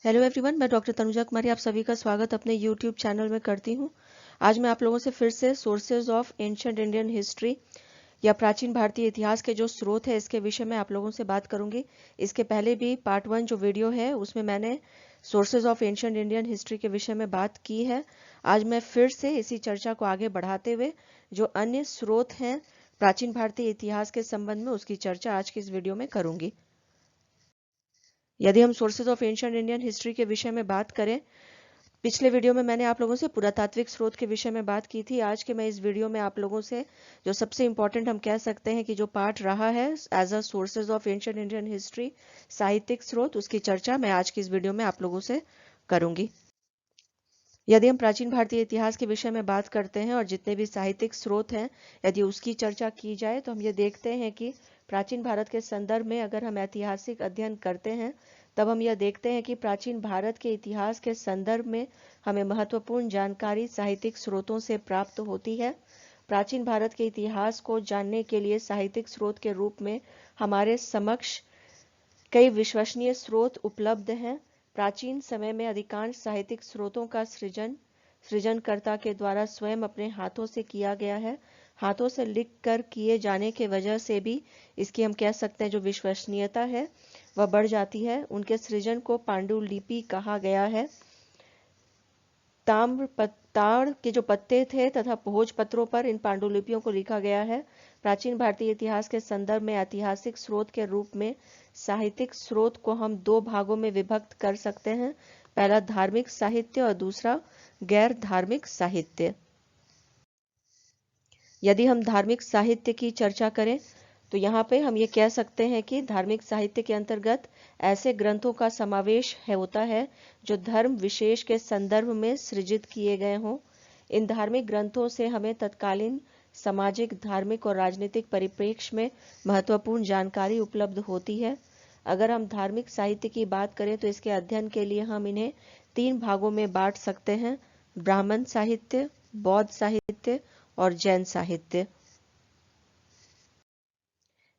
Hello everyone, मैं doctor Tanuja कुमारी आप सभी का स्वागत अपने यूट्यूब चैनल में करती हूँ। आज मैं आप लोगों से फिर से sources of ancient Indian history या प्राचीन भारतीय इतिहास के जो स्रोत है इसके विषय में आप लोगों से बात करूंगी। इसके पहले भी पार्ट 1 जो वीडियो है उसमें मैंने sources of ancient Indian history के विषय में बात की है। आज मैं फिर से इसी चर्चा को आगे बढ़ाते हुए जो अन्य स्रोत हैं प्राचीन भारतीय इतिहास के संबंध में उसकी चर्चा आज की इस वीडियो में करूंगी। यदि हम sources of ancient Indian history के विषय में बात करें, पिछले वीडियो में मैंने आप लोगों से पुरातात्विक स्रोत के विषय में बात की थी। आज के मैं इस वीडियो में आप लोगों से जो सबसे इंपॉर्टेंट हम कह सकते हैं कि जो पार्ट रहा है as a sources of ancient Indian history, साहित्यिक स्रोत, उसकी चर्चा मैं आज की इस वीडियो में आप लोगों से करूंगी। यदि हम प्राचीन भारतीय इतिहास के विषय में बात करते हैं और जितने भी साहित्यिक स्रोत हैं यदि उसकी चर्चा की जाए तो हम ये देखते हैं कि प्राचीन भारत के संदर्भ में अगर हम ऐतिहासिक अध्ययन करते हैं तब हम यह देखते हैं कि प्राचीन भारत के इतिहास के संदर्भ में हमें महत्वपूर्ण जानकारी साहित्यिक स्रोतों से प्राप्त होती है। प्राचीन भारत के इतिहास को जानने के लिए साहित्यिक स्रोत के रूप में हमारे समक्ष कई विश्वसनीय स्रोत उपलब्ध हैं। प्राचीन समय में अधिकांश साहित्यिक स्रोतों का सृजनकर्ता के द्वारा स्वयं अपने हाथों से किया गया है। हाथों से लिख कर किए जाने के वजह से भी इसकी हम कह सकते हैं जो विश्वसनीयता है वह बढ़ जाती है। उनके सृजन को पांडुलिपि कहा गया है। ताड़ के जो पत्ते थे तथा भोजपत्रों पर इन पांडुलिपियों को लिखा गया है। प्राचीन भारतीय इतिहास के संदर्भ में ऐतिहासिक स्रोत के रूप में साहित्यिक स्रोत को हम दो भागों में विभक्त कर सकते हैं। पहला धार्मिक साहित्य और दूसरा गैर धार्मिक साहित्य। यदि हम धार्मिक साहित्य की चर्चा करें तो यहाँ पे हम ये कह सकते हैं कि धार्मिक साहित्य के अंतर्गत ऐसे ग्रंथों का समावेश होता है जो धर्म विशेष के संदर्भ में सृजित किए गए हों। इन धार्मिक ग्रंथों से हमें तत्कालीन सामाजिक, धार्मिक और राजनीतिक परिप्रेक्ष्य में महत्वपूर्ण जानकारी उपलब्ध होती है। अगर हम धार्मिक साहित्य की बात करें तो इसके अध्ययन के लिए हम इन्हें 3 भागों में बांट सकते हैं: ब्राह्मण साहित्य, बौद्ध साहित्य और जैन साहित्य।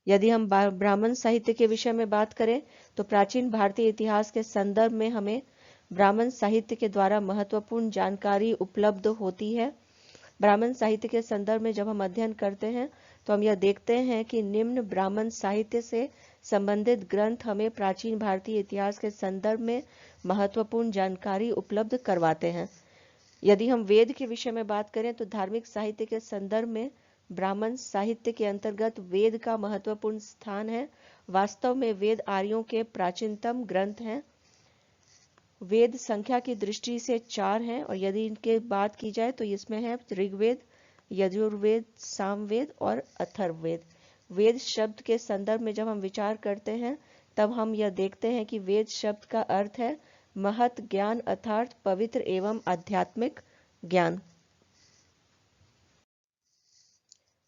यदि हम ब्राह्मण साहित्य के विषय में बात करें तो प्राचीन भारतीय इतिहास के संदर्भ में हमें ब्राह्मण साहित्य के द्वारा महत्वपूर्ण जानकारी उपलब्ध होती है। ब्राह्मण साहित्य के संदर्भ में जब हम अध्ययन करते हैं तो हम यह देखते हैं कि निम्न ब्राह्मण साहित्य से संबंधित ग्रंथ हमें प्राचीन भारतीय इतिहास के संदर्भ में महत्वपूर्ण जानकारी उपलब्ध करवाते हैं। यदि हम वेद के विषय में बात करें तो धार्मिक साहित्य के संदर्भ में ब्राह्मण साहित्य के अंतर्गत वेद का महत्वपूर्ण स्थान है। वास्तव में वेद आर्यों के प्राचीनतम ग्रंथ हैं। वेद संख्या की दृष्टि से 4 हैं और यदि इनके बात की जाए तो इसमें है ऋग्वेद, यजुर्वेद, सामवेद और अथर्ववेद। वेद शब्द के संदर्भ में जब हम विचार करते हैं तब हम यह देखते हैं कि वेद शब्द का अर्थ है महत ज्ञान अर्थात पवित्र एवं आध्यात्मिक ज्ञान।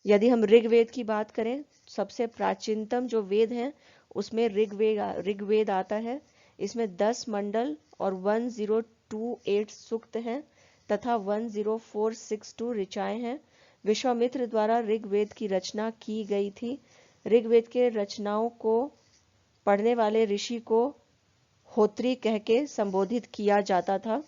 यदि हम ऋग्वेद की बात करें, सबसे प्राचीनतम जो वेद है उसमें ऋग्वेद आता है। इसमें 10 मंडल और 1028 सूक्त हैं तथा 10462 ऋचाएं हैं। विश्वामित्र द्वारा ऋग्वेद की रचना की गई थी। ऋग्वेद के रचनाओं को पढ़ने वाले ऋषि को होत्री कह के संबोधित किया जाता था।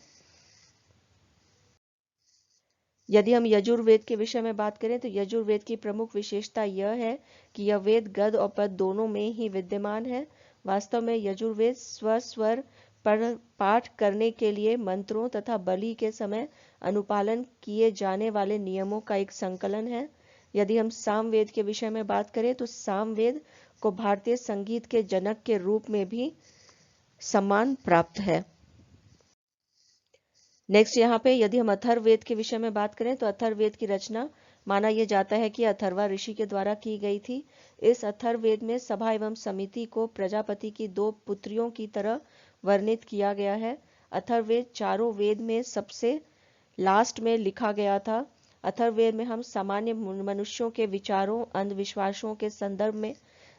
यदि हम यजुर्वेद के विषय में बात करें तो यजुर्वेद की प्रमुख विशेषता यह है कि यह वेद गद्य और पद्य दोनों में ही विद्यमान है। वास्तव में यजुर्वेद स्वर पाठ करने के लिए मंत्रों तथा बलि के समय अनुपालन किए जाने वाले नियमों का एक संकलन है। यदि हम सामवेद के विषय में बात करें तो सामवेद को भारतीय संगीत के जनक के रूप में भी सम्मान प्राप्त है। नेक्स्ट यहाँ पे यदि हम अथर्ववेद के विषय में बात करें तो अथर्ववेद की रचना माना यह जाता है कि अथर्वा ऋषि के द्वारा की गई थी। इस अथर्ववेद में सभा एवं समिति को प्रजापति की 2 पुत्रियों की तरह वर्णित किया गया है। अथर्ववेद चारों वेद में सबसे लास्ट में लिखा गया था। अथर्ववेद में हम सामान्य मनुष्यों के विचारों, अंधविश्वासों के संदर्भ में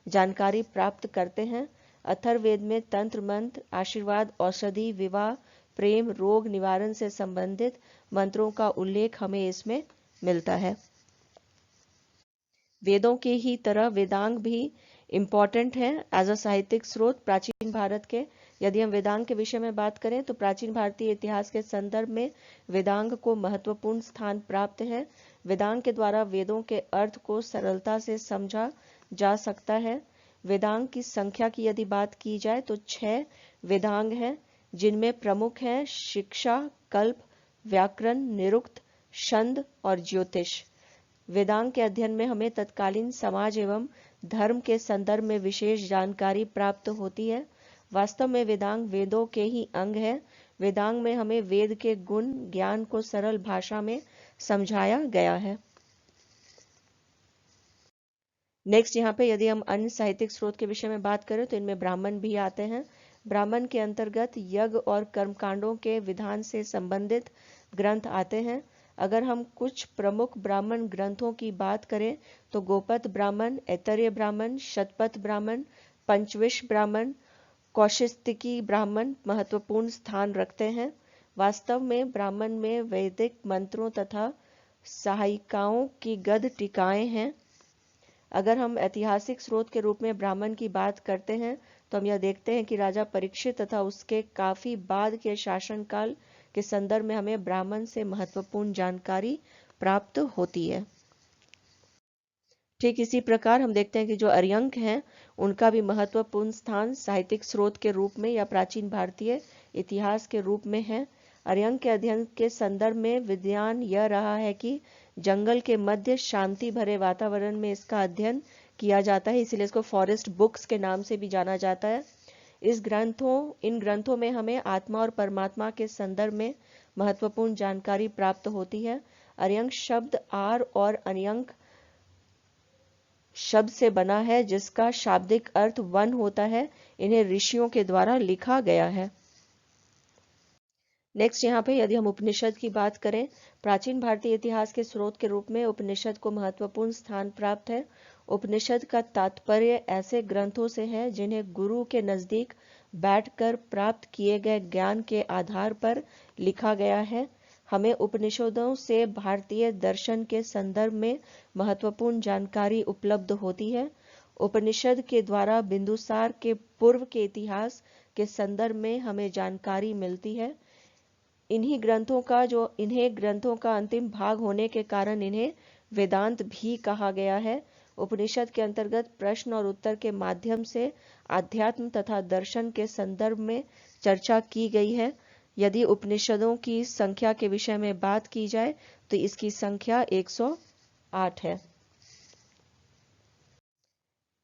जानकारी प्राप्त करते हैं। अथर्ववेद में तंत्र मंत्र, आशीर्वाद, औषधि, विवाह, प्रेम, रोग निवारण से संबंधित मंत्रों का उल्लेख हमें इसमें मिलता है। वेदों के ही तरह वेदांग भी इम्पॉर्टेंट है एज अ साहित्यिक स्रोत प्राचीन भारत के यदि हम वेदांग के विषय में बात करें तो प्राचीन भारतीय इतिहास के संदर्भ में वेदांग को महत्वपूर्ण स्थान प्राप्त है। वेदांग के द्वारा वेदों के अर्थ को सरलता से समझा जा सकता है। वेदांग की संख्या की यदि बात की जाए तो 6 वेदांग हैं, जिनमें प्रमुख हैं शिक्षा, कल्प, व्याकरण, निरुक्त, छंद और ज्योतिष। वेदांग के अध्ययन में हमें तत्कालीन समाज एवं धर्म के संदर्भ में विशेष जानकारी प्राप्त होती है। वास्तव में वेदांग वेदों के ही अंग है। वेदांग में हमें वेद के गुण ज्ञान को सरल भाषा में समझाया गया है। नेक्स्ट यहाँ पे यदि हम अन्य साहित्यिक स्रोत के विषय में बात करें तो इनमें ब्राह्मण भी आते हैं। ब्राह्मण के अंतर्गत यज्ञ और कर्मकांडों के विधान से संबंधित ग्रंथ आते हैं। अगर हम कुछ प्रमुख ब्राह्मण ग्रंथों की बात करें तो गोपथ ब्राह्मण, ऐतरेय ब्राह्मण, शतपथ ब्राह्मण, पंचविश ब्राह्मण, कौशिस्तिकी ब्राह्मण महत्वपूर्ण स्थान रखते हैं। वास्तव में ब्राह्मण में वैदिक मंत्रों तथा सहायिकाओं की गद्य टीकाएं हैं। अगर हम ऐतिहासिक स्रोत के रूप में ब्राह्मण की बात करते हैं तो हम यह देखते हैं कि राजा परीक्षित तथा उसके काफी बाद के शासनकाल के संदर्भ में हमें ब्राह्मण से महत्वपूर्ण जानकारी प्राप्त होती है। ठीक इसी प्रकार हम देखते हैं कि जो अर्यंक हैं उनका भी महत्वपूर्ण स्थान साहित्यिक स्रोत के रूप में या प्राचीन भारतीय इतिहास के रूप में है। अर्यंक के अध्ययन के संदर्भ में विद्वान यह रहा है कि जंगल के मध्य शांति भरे वातावरण में इसका अध्ययन किया जाता है, इसलिए इसको फॉरेस्ट बुक्स के नाम से भी जाना जाता है। इन ग्रंथों में हमें आत्मा और परमात्मा के संदर्भ में महत्वपूर्ण जानकारी प्राप्त होती है। अर्यंक शब्द आर और अन्यंक शब्द से बना है, जिसका शाब्दिक अर्थ वन होता है। इन्हें ऋषियों के द्वारा लिखा गया है। नेक्स्ट यहाँ पे यदि हम उपनिषद की बात करें, प्राचीन भारतीय इतिहास के स्रोत के रूप में उपनिषद को महत्वपूर्ण स्थान प्राप्त है। उपनिषद का तात्पर्य ऐसे ग्रंथों से है जिन्हें गुरु के नजदीक बैठकर प्राप्त किए गए ज्ञान के आधार पर लिखा गया है। हमें उपनिषदों से भारतीय दर्शन के संदर्भ में महत्वपूर्ण जानकारी उपलब्ध होती है। उपनिषद के द्वारा बिंदुसार के पूर्व के इतिहास के संदर्भ में हमें जानकारी मिलती है। इन्हीं ग्रंथों का अंतिम भाग होने के कारण इन्हें वेदांत भी कहा गया है। उपनिषद के अंतर्गत प्रश्न और उत्तर के माध्यम से आध्यात्म तथा दर्शन के संदर्भ में चर्चा की गई है। यदि उपनिषदों की संख्या के विषय में बात की जाए तो इसकी संख्या 108 है।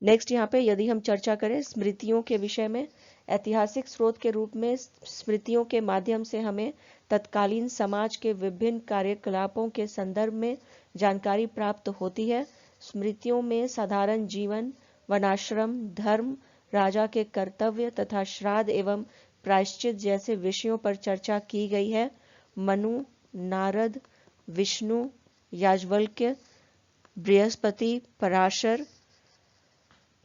नेक्स्ट यहाँ पे यदि हम चर्चा करें स्मृतियों के विषय में, ऐतिहासिक स्रोत के रूप में स्मृतियों के माध्यम से हमें तत्कालीन समाज के विभिन्न कार्यकलापों के संदर्भ में जानकारी प्राप्त होती है। स्मृतियों में साधारण जीवन, वनाश्रम, धर्म, राजा के कर्तव्य तथा श्राद्ध एवं प्रायश्चित जैसे विषयों पर चर्चा की गई है। मनु, नारद, विष्णु, याज्ञवल्क्य, बृहस्पति, पराशर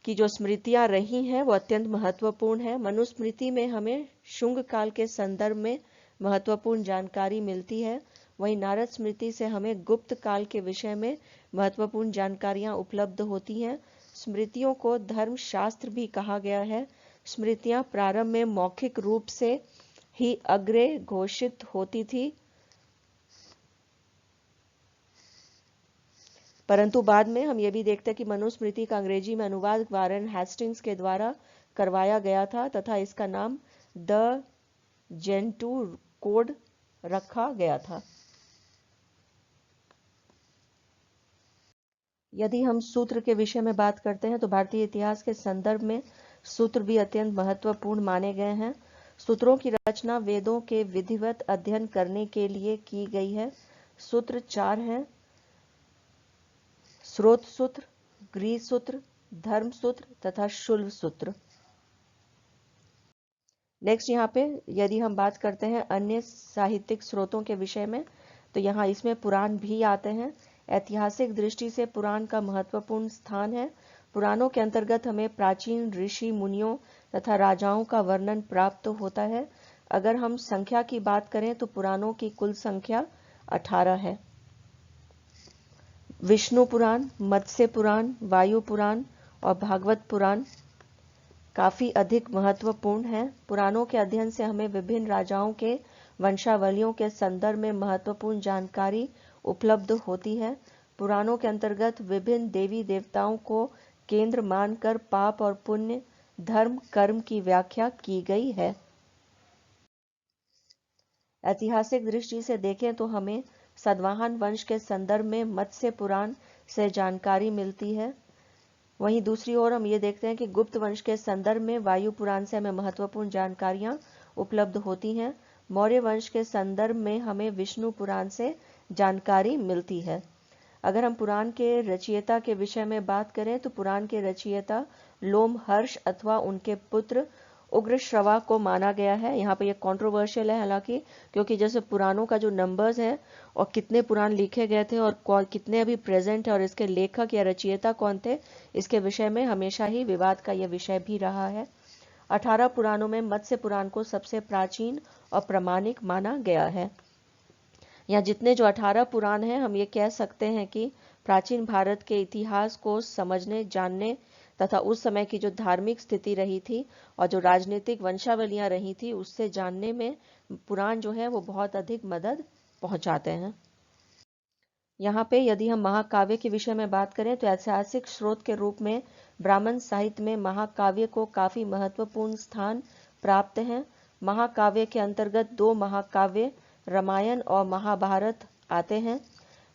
की जो स्मृतियां रही हैं वो अत्यंत महत्वपूर्ण है। मनुस्मृति में हमें शुंग काल के संदर्भ में महत्वपूर्ण जानकारी मिलती है। वहीं नारद स्मृति से हमें गुप्त काल के विषय में महत्वपूर्ण जानकारियां उपलब्ध होती हैं। स्मृतियों को धर्म शास्त्र भी कहा गया है। स्मृतियां प्रारंभ में मौखिक रूप से ही अग्रे घोषित होती थी, परंतु बाद में हम ये भी देखते हैं कि मनुस्मृति का अंग्रेजी में अनुवाद वारेन हेस्टिंग्स के द्वारा करवाया गया था तथा इसका नाम द जेंटू कोड रखा गया था। यदि हम सूत्र के विषय में बात करते हैं तो भारतीय इतिहास के संदर्भ में सूत्र भी अत्यंत महत्वपूर्ण माने गए हैं। सूत्रों की रचना वेदों के विधिवत अध्ययन करने के लिए की गई है। सूत्र 4 हैं: स्रोत सूत्र, गृह सूत्र, धर्म सूत्र तथा शुल्ब सूत्र। नेक्स्ट यहाँ पे यदि हम बात करते हैं अन्य साहित्यिक स्रोतों के विषय में तो यहाँ इसमें पुराण भी आते हैं। ऐतिहासिक दृष्टि से पुराण का महत्वपूर्ण स्थान है। पुराणों के अंतर्गत हमें प्राचीन ऋषि मुनियों तथा राजाओं का वर्णन प्राप्त होता है। अगर हम संख्या की बात करें तो पुराणों की कुल संख्या 18 है। विष्णु पुराण, मत्स्य पुराण, वायु पुराण और भागवत पुराण काफी अधिक महत्वपूर्ण है। पुराणों के अध्ययन से हमें विभिन्न राजाओं के वंशावलियों के संदर्भ में महत्वपूर्ण जानकारी उपलब्ध होती है। पुराणों के अंतर्गत विभिन्न देवी देवताओं को केंद्र मानकर पाप और पुण्य, धर्म, कर्म की व्याख्या की गई है। ऐतिहासिक दृष्टि से देखें तो हमें सातवाहन वंश के संदर्भ में मत्स्य पुराण से जानकारी मिलती है। वहीं दूसरी ओर हम ये देखते हैं कि गुप्त वंश के संदर्भ में वायु पुराण से हमें महत्वपूर्ण जानकारियां उपलब्ध होती हैं। मौर्य वंश के संदर्भ में हमें विष्णु पुराण से जानकारी मिलती है। अगर हम पुराण के रचयिता के विषय में बात करें तो पुराण के रचयिता लोमहर्ष अथवा उनके पुत्र उग्रश्रवा को माना गया है। यहाँ पे ये कंट्रोवर्शियल है हालांकि, क्योंकि जैसे पुराणों का जो नंबर्स है और कितने पुराण लिखे गए थे और कितने अभी प्रेजेंट है और इसके लेखक या रचयिता कौन थे, इसके विषय में हमेशा ही विवाद का यह विषय भी रहा है। 18 पुराणों में मत्स्य पुराण को सबसे प्राचीन और प्रामाणिक माना गया है। या जितने जो 18 पुराण हैं, हम ये कह सकते हैं कि प्राचीन भारत के इतिहास को समझने, जानने तथा उस समय की जो धार्मिक स्थिति रही थी और जो राजनीतिक वंशावलियां रही थी उससे जानने में पुराण जो है वो बहुत अधिक मदद पहुंचाते हैं। यहाँ पे यदि हम महाकाव्य के विषय में बात करें तो ऐतिहासिक स्रोत के रूप में ब्राह्मण साहित्य में महाकाव्य को काफी महत्वपूर्ण स्थान प्राप्त है। महाकाव्य के अंतर्गत 2 महाकाव्य रामायण और महाभारत आते हैं।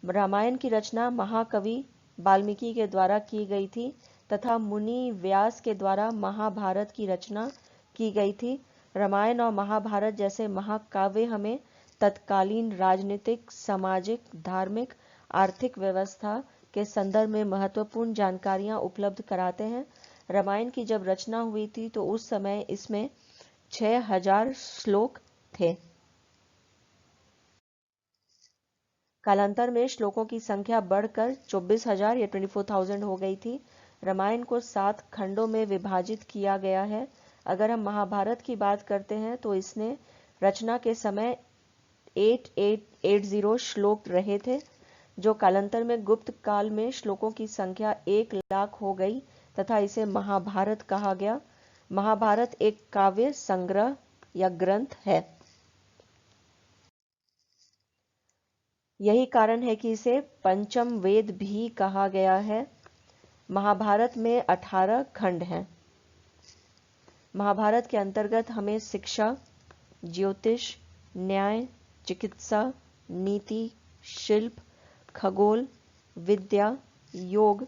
रामायण की रचना महाकवि वाल्मीकि के द्वारा की गई थी तथा मुनि व्यास के द्वारा महाभारत की रचना की गई थी। रामायण और महाभारत जैसे महाकाव्य हमें तत्कालीन राजनीतिक, सामाजिक, धार्मिक, आर्थिक व्यवस्था के संदर्भ में महत्वपूर्ण जानकारियां उपलब्ध कराते हैं। रामायण की जब रचना हुई थी तो उस समय इसमें 6000 श्लोक थे। कालांतर में श्लोकों की संख्या बढ़कर 24,000 या 24,000 हो गई थी। रामायण को 7 खंडों में विभाजित किया गया है। अगर हम महाभारत की बात करते हैं तो इसने रचना के समय 8880 श्लोक रहे थे, जो कालांतर में गुप्त काल में श्लोकों की संख्या 1 लाख हो गई तथा इसे महाभारत कहा गया। महाभारत एक काव्य संग्रह या ग्रंथ है। यही कारण है कि इसे पंचम वेद भी कहा गया है। महाभारत में 18 खंड हैं। महाभारत के अंतर्गत हमें शिक्षा, ज्योतिष, न्याय, चिकित्सा, नीति, शिल्प, खगोल, विद्या, योग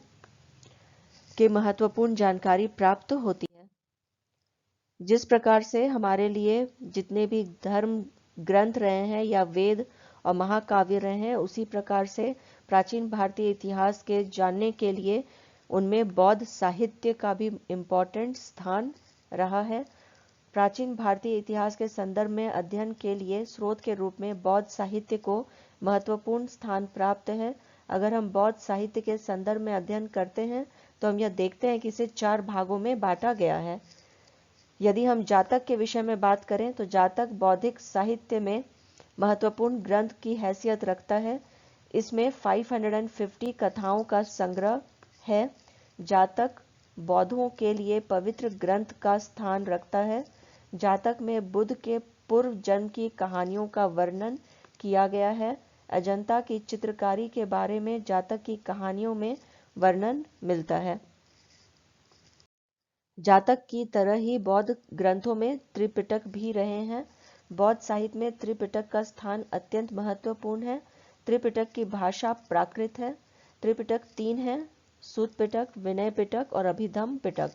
के महत्वपूर्ण जानकारी प्राप्त होती है। जिस प्रकार से हमारे लिए जितने भी धर्म ग्रंथ रहे हैं या वेद और महाकाव्य रहे हैं, उसी प्रकार से प्राचीन भारतीय इतिहास के जानने के लिए उनमें बौद्ध साहित्य का भी इम्पोर्टेंट स्थान रहा है। प्राचीन भारतीय इतिहास के संदर्भ में अध्ययन के लिए स्रोत के रूप में बौद्ध साहित्य को महत्वपूर्ण स्थान प्राप्त है। अगर हम बौद्ध साहित्य के संदर्भ में अध्ययन करते हैं तो हम यह देखते हैं कि इसे 4 भागों में बांटा गया है। यदि हम जातक के विषय में बात करें तो जातक बौद्धिक साहित्य में महत्वपूर्ण ग्रंथ की हैसियत रखता है। इसमें 550 कथाओं का संग्रह है। जातक बौद्धों के लिए पवित्र ग्रंथ का स्थान रखता है। जातक में बुद्ध के पूर्व जन्म की कहानियों का वर्णन किया गया है। अजंता की चित्रकारी के बारे में जातक की कहानियों में वर्णन मिलता है। जातक की तरह ही बौद्ध ग्रंथों में त्रिपिटक भी रहे हैं। बौद्ध साहित्य में त्रिपिटक का स्थान अत्यंत महत्वपूर्ण है। त्रिपिटक की भाषा प्राकृत है। त्रिपिटक 3 है: सूत पिटक, विनय पिटक और अभिधम्म पिटक।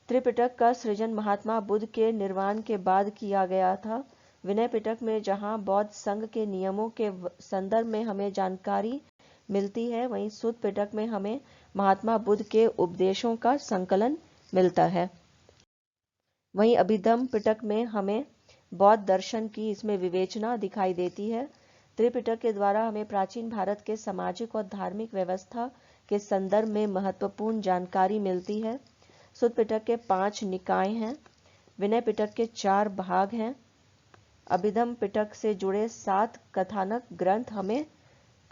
त्रिपिटक का सृजन महात्मा बुद्ध के निर्वाण के बाद किया गया था। विनय पिटक में जहां बौद्ध संघ के नियमों के संदर्भ में हमें जानकारी मिलती है, वहीं सूत पिटक में हमें महात्मा बुद्ध के उपदेशों का संकलन मिलता है। वहीं अभिधम्म पिटक में हमें बौद्ध दर्शन की इसमें विवेचना दिखाई देती है। त्रिपिटक के द्वारा हमें प्राचीन भारत के सामाजिक और धार्मिक व्यवस्था के संदर्भ में महत्वपूर्ण जानकारी मिलती है। सूत पिटक के 5 निकाय हैं। विनय पिटक के 4 भाग हैं। अभिधम्म पिटक से जुड़े 7 कथानक ग्रंथ हमें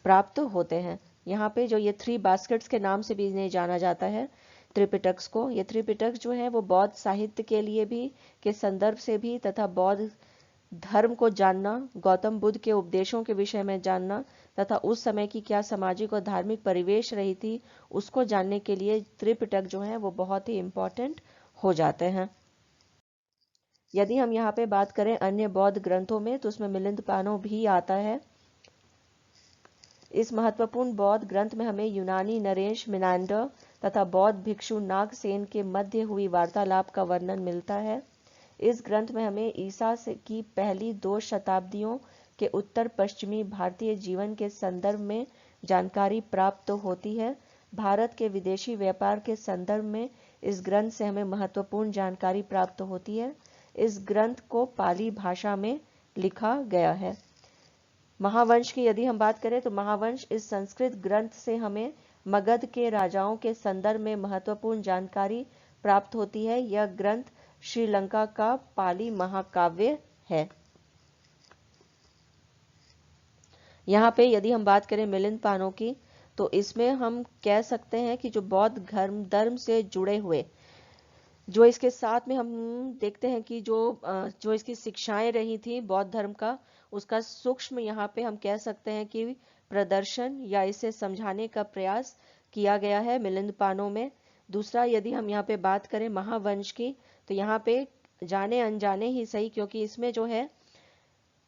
प्राप्त होते हैं। यहाँ पे जो ये 3 बास्केट्स के नाम से भी इन्हें जाना जाता है, त्रिपिटक को। ये त्रिपिटक जो है वो बौद्ध साहित्य के लिए भी के संदर्भ से भी तथा बौद्ध धर्म को जानना, गौतम बुद्ध के उपदेशों के विषय में जानना तथा उस समय की क्या सामाजिक और धार्मिक परिवेश रही थी उसको जानने के लिए त्रिपिटक जो है वो बहुत ही इम्पोर्टेंट हो जाते हैं। यदि हम यहाँ पे बात करें अन्य बौद्ध ग्रंथों में तो उसमें मिलिंद पानो भी आता है। इस महत्वपूर्ण बौद्ध ग्रंथ में हमें यूनानी नरेश मिनांडर तथा बौद्ध भिक्षु नागसेन के मध्य हुई वार्तालाप का वर्णन मिलता है। इस ग्रंथ में हमें ईसा की पहली 2 शताब्दियों के उत्तर पश्चिमी भारतीय जीवन के संदर्भ में जानकारी प्राप्त होती है। भारत के विदेशी व्यापार के संदर्भ में इस ग्रंथ से हमें महत्वपूर्ण जानकारी प्राप्त होती है। इस ग्रंथ को पाली भाषा में लिखा गया है। महावंश की यदि हम बात करें तो महावंश इस संस्कृत ग्रंथ से हमें मगध के राजाओं के संदर्भ में महत्वपूर्ण जानकारी प्राप्त होती है। यह ग्रंथ श्रीलंका का पाली महाकाव्य है। यहाँ पे यदि हम बात करें मिलिंद पानो की तो इसमें हम कह सकते हैं कि जो बौद्ध धर्म से जुड़े हुए जो इसके साथ में हम देखते हैं कि जो इसकी शिक्षाएं रही थी बौद्ध धर्म का उसका सूक्ष्म यहाँ पे हम कह सकते हैं कि प्रदर्शन या इसे समझाने का प्रयास किया गया है मिलिंद पानो में। दूसरा यदि हम यहाँ पे बात करें महावंश की तो यहाँ पे जाने अनजाने ही सही क्योंकि इसमें जो है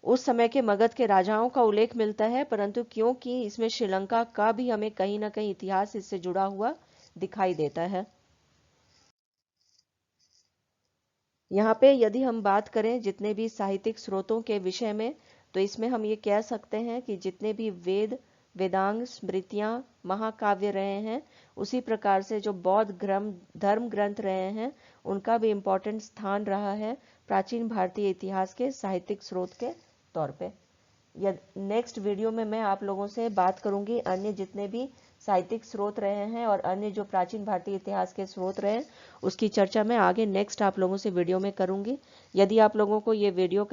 उस समय के मगध के राजाओं का उल्लेख मिलता है, परंतु क्योंकि इसमें श्रीलंका का भी हमें कहीं ना कहीं इतिहास इससे जुड़ा हुआ दिखाई देता है। यहाँ पे यदि हम बात करें जितने भी साहित्यिक स्रोतों के विषय में तो इसमें हम ये कह सकते हैं कि जितने भी वेद वेदांग स्मृतियां महाकाव्य रहे हैं उसी प्रकार से जो बौद्ध धर्म ग्रंथ रहे हैं उनका भी इम्पोर्टेंट स्थान रहा है प्राचीन भारतीय इतिहास के साहित्यिक स्रोत के तौर पे। नेक्स्ट वीडियो में मैं आप लोगों से बात करूंगी अन्य जितने भी साहित्यिक स्रोत रहे हैं और अन्य जो प्राचीन भारतीय इतिहास के स्रोत रहे उसकी चर्चा मैं आगे नेक्स्ट आप लोगों से वीडियो में करूंगी। यदि आप लोगों को ये वीडियो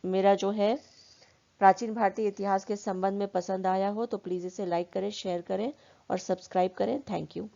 मेरा जो है प्राचीन भारतीय इतिहास के संबंध में पसंद आया हो तो प्लीज़ इसे लाइक करें, शेयर करें और सब्सक्राइब करें। Thank you.